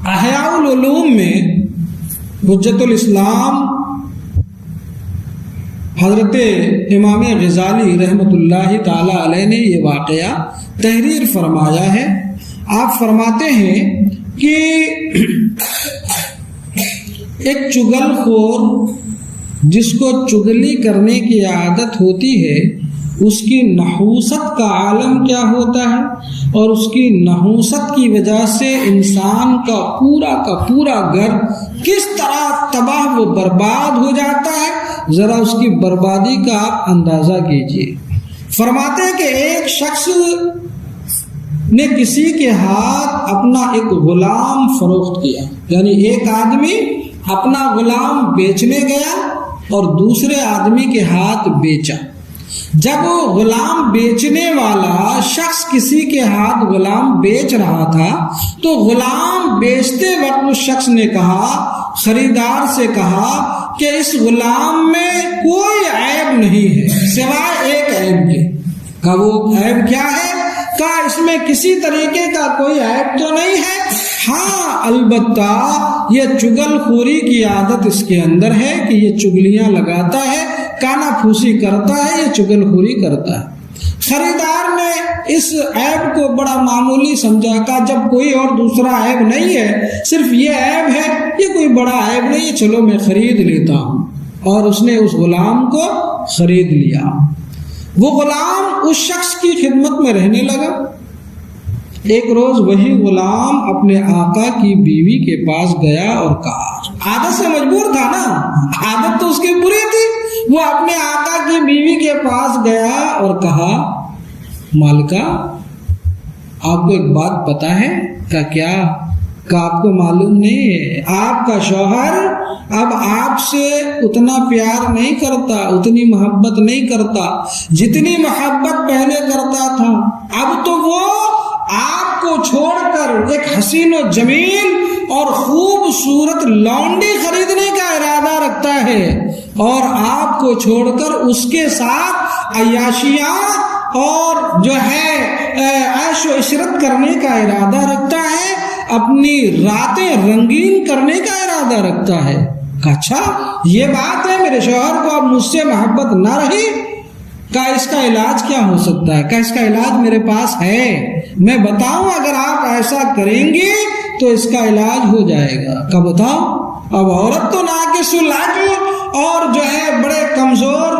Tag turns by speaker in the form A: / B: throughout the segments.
A: احیاء العلوم میں حجت الاسلام حضرت امام غزالی رحمۃ اللہ تعالی علیہ نے یہ واقعہ تحریر فرمایا ہے. آپ فرماتے ہیں کہ ایک چگل خور جس کو چگلی کرنے کی عادت ہوتی ہے اس کی نحوست کا عالم کیا ہوتا ہے, اور اس کی نحوست کی وجہ سے انسان کا پورا گھر کس طرح تباہ و برباد ہو جاتا ہے, ذرا اس کی بربادی کا آپ اندازہ کیجئے. فرماتے ہیں کہ ایک شخص نے کسی کے ہاتھ اپنا ایک غلام فروخت کیا, یعنی ایک آدمی اپنا غلام بیچنے گیا اور دوسرے آدمی کے ہاتھ بیچا. جب غلام بیچنے والا شخص کسی کے ہاتھ غلام بیچ رہا تھا تو غلام بیچتے وقت اس شخص نے کہا, خریدار سے کہا کہ اس غلام میں کوئی عیب نہیں ہے سوائے ایک عیب کے. کہا وہ عیب کیا ہے؟ کہا اس میں کسی طریقے کا کوئی عیب تو نہیں ہے, ہاں البتہ یہ چگل خوری کی عادت اس کے اندر ہے کہ یہ چگلیاں لگاتا ہے, کانا پھوسی کرتا ہے, یہ چگل خوری کرتا ہے. خریدار نے اس عیب کو بڑا معمولی سمجھا, کہا جب کوئی اور دوسرا عیب نہیں ہے, صرف یہ عیب ہے, یہ کوئی بڑا عیب نہیں ہے, چلو میں خرید لیتا ہوں. اور اس نے اس غلام کو خرید لیا. وہ غلام اس شخص کی خدمت میں رہنے لگا. ایک روز وہی غلام اپنے آقا کی بیوی کے پاس گیا اور کہا, عادت سے مجبور تھا نا, عادت تو اس کی بری تھی. وہ اپنے آقا کی بیوی کے پاس گیا اور کہا, مالکہ آپ کو ایک بات پتا ہے؟ کہ کیا؟ کہ آپ کو معلوم نہیں ہے آپ کا شوہر اب آپ سے اتنا پیار نہیں کرتا, اتنی محبت نہیں کرتا جتنی محبت پہلے کرتا تھا. اب تو وہ آپ کو چھوڑ کر ایک حسین و جمیل اور خوبصورت لونڈی خریدنے کا ارادہ رکھتا ہے, اور آپ کو چھوڑ کر اس کے ساتھ عیاشیاں اور جو ہے عیش و عشرت کرنے کا ارادہ رکھتا ہے, اپنی راتیں رنگین کرنے کا ارادہ رکھتا ہے. اچھا یہ بات ہے, میرے شوہر کو اب مجھ سے محبت نہ رہی. کہا اس کا علاج کیا ہو سکتا ہے؟ کہا اس کا علاج میرے پاس ہے, میں بتاؤں اگر آپ ایسا کریں گے تو اس کا علاج ہو جائے گا. کہا بتاؤ. اب عورت تو ناقص العقل اور جو ہے بڑے کمزور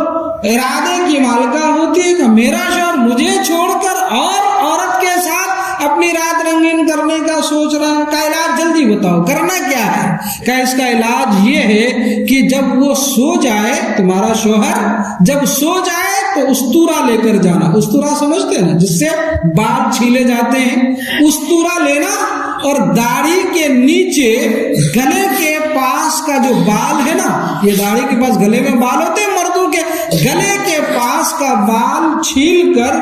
A: ارادے کی مالکہ ہوتی ہے کہ میرا شوہر مجھے چھوڑ کر اور عورت کے ساتھ اپنی رات رنگین کرنے کا سوچ رہا ہے. کا علاج جلدی بتاؤ, کرنا کیا ہے؟ کہ اس کا علاج یہ ہے کہ جب وہ سو جائے, تمہارا شوہر جب سو جائے تو استورا لے کر جانا. استورا سمجھتے ہیں نا, جس سے بال چھیلے جاتے ہیں, استورا لینا اور داڑھی کے نیچے گلے کے پاس کا جو بال ہے نا, یہ داڑھی کے پاس گلے میں بال ہوتے ہیں مردوں کے, گلے کے پاس کا بال چھیل کر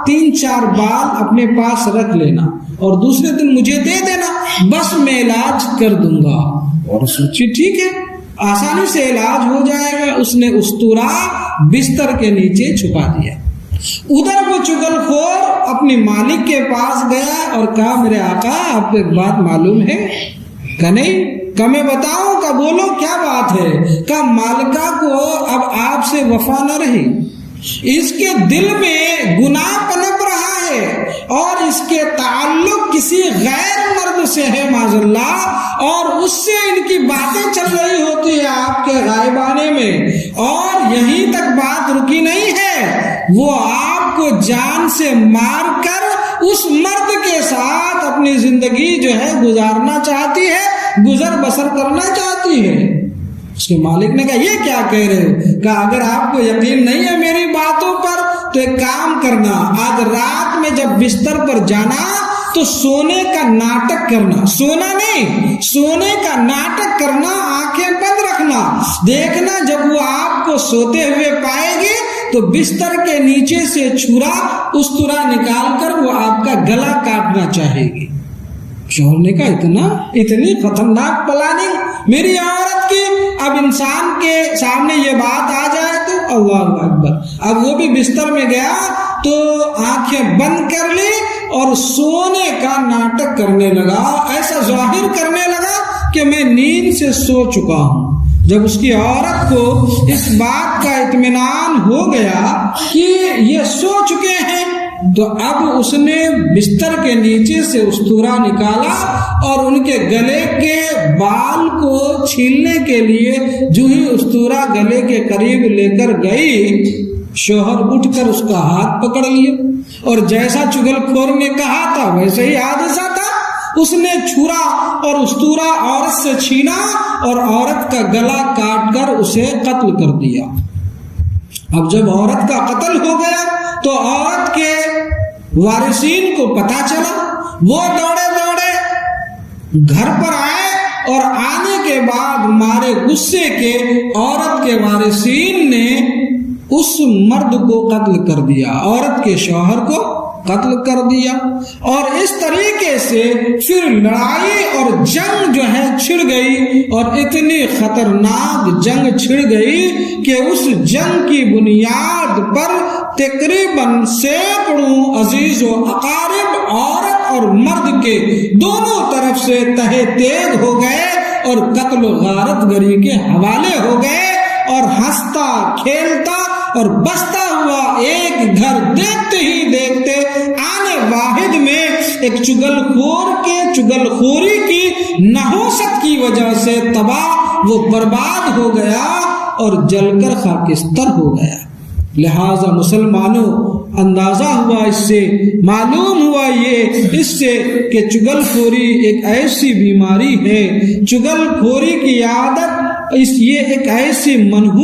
A: 3-4 بال اپنے پاس رکھ لینا اور دوسرے دن مجھے دے دینا, بس میں علاج کر دوں گا. اور سوچی ٹھیک ہے, آسانی سے علاج ہو جائے گا. اس نے استورا بستر کے نیچے چھپا دیا. ادھر وہ چگل خور اپنی مالک کے پاس گیا اور کہا, میرے آقا آپ کو ایک بات معلوم ہے؟ کہ نہیں. کہ میں بتاؤں؟ کہ بولو کیا بات ہے؟ کہ مالکہ کو اب آپ سے وفا نہ رہی, اس کے دل میں گناہ پنپ رہا ہے اور اس کے تعلق کسی غیر مرد سے ہے معاذ اللہ, اور اس سے ان کی باتیں چل رہی ہوتی ہے آپ کے غائبانے میں, اور یہیں تک بات رکی نہیں ہے, وہ آپ کو جان سے مار کر اس مرد کے ساتھ اپنی زندگی جو ہے گزارنا چاہتی ہے, گزر بسر کرنا چاہتی ہے. اس کے مالک نے کہا, یہ کیا کہہ رہے ہو؟ کہ اگر آپ کو یقین نہیں ہے میری باتوں پر تو ایک کام کرنا, آج رات میں جب بستر پر جانا تو سونے کا ناٹک کرنا, سونا نہیں, سونے کا ناٹک کرنا, آنکھیں بند رکھنا, دیکھنا جب وہ آپ کو سوتے ہوئے پائے گی تو بستر کے نیچے سے چھرا استورا نکال کر وہ آپ کا گلا کاٹنا چاہے گی. شوہر نے کہا, اتنی خطرناک پلاننگ میری عورت کی, اب انسان کے سامنے یہ بات آ جائے تو اللہ اکبر. اب وہ بھی بستر میں گیا تو آنکھیں بند کر لی اور سونے کا ناٹک کرنے لگا، ایسا ظاہر کرنے لگا کہ میں نیند سے سو چکا ہوں۔ جب اس کی عورت کو اس بات کا اطمینان ہو گیا کہ یہ سو چکے ہیں تو اب اس نے بستر کے نیچے سے استورا نکالا اور ان کے گلے کے بال کو چھیلنے کے لیے جو ہی استورا گلے کے قریب لے کر گئی، شوہر اٹھ کر اس کا ہاتھ پکڑ لیا اور جیسا چگل خور نے کہا تھا ویسے ہی حادثہ تھا۔ اس نے چھرا اور استورا عورت سے چھینا اور عورت کا گلا کاٹ کر اسے قتل کر دیا۔ اب جب عورت کا قتل ہو گیا تو عورت کے وارثین کو پتہ چلا، وہ دوڑے دوڑے گھر پر آئے اور آنے کے بعد مارے غصے کے عورت کے وارثین نے اس مرد کو قتل کر دیا، عورت کے شوہر کو قتل کر دیا، اور اس طریقے سے پھر لڑائی اور جنگ جو ہے چھڑ گئی، اور اتنی خطرناک جنگ چھڑ گئی کہ اس جنگ کی بنیاد پر تقریباً سینکڑوں عزیز و اقارب عورت اور مرد کے دونوں طرف سے تہہ تیغ ہو گئے اور قتل و غارت گری کے حوالے ہو گئے، اور ہنستا کھیلتا اور بستا ہوا ایک گھر دیکھتے ہی دیکھتے آنے واحد میں ایک چگل خور کے چگل خوری کی نحوست کی وجہ سے تباہ و برباد ہو گیا اور جل کر خاکستر ہو گیا۔ لہذا مسلمانوں، اندازہ ہوا، اس سے معلوم ہوا اس سے کہ چگل خوری ایک ایسی بیماری ہے، چگل خوری کی عادت یہ ایک ایسی منحوس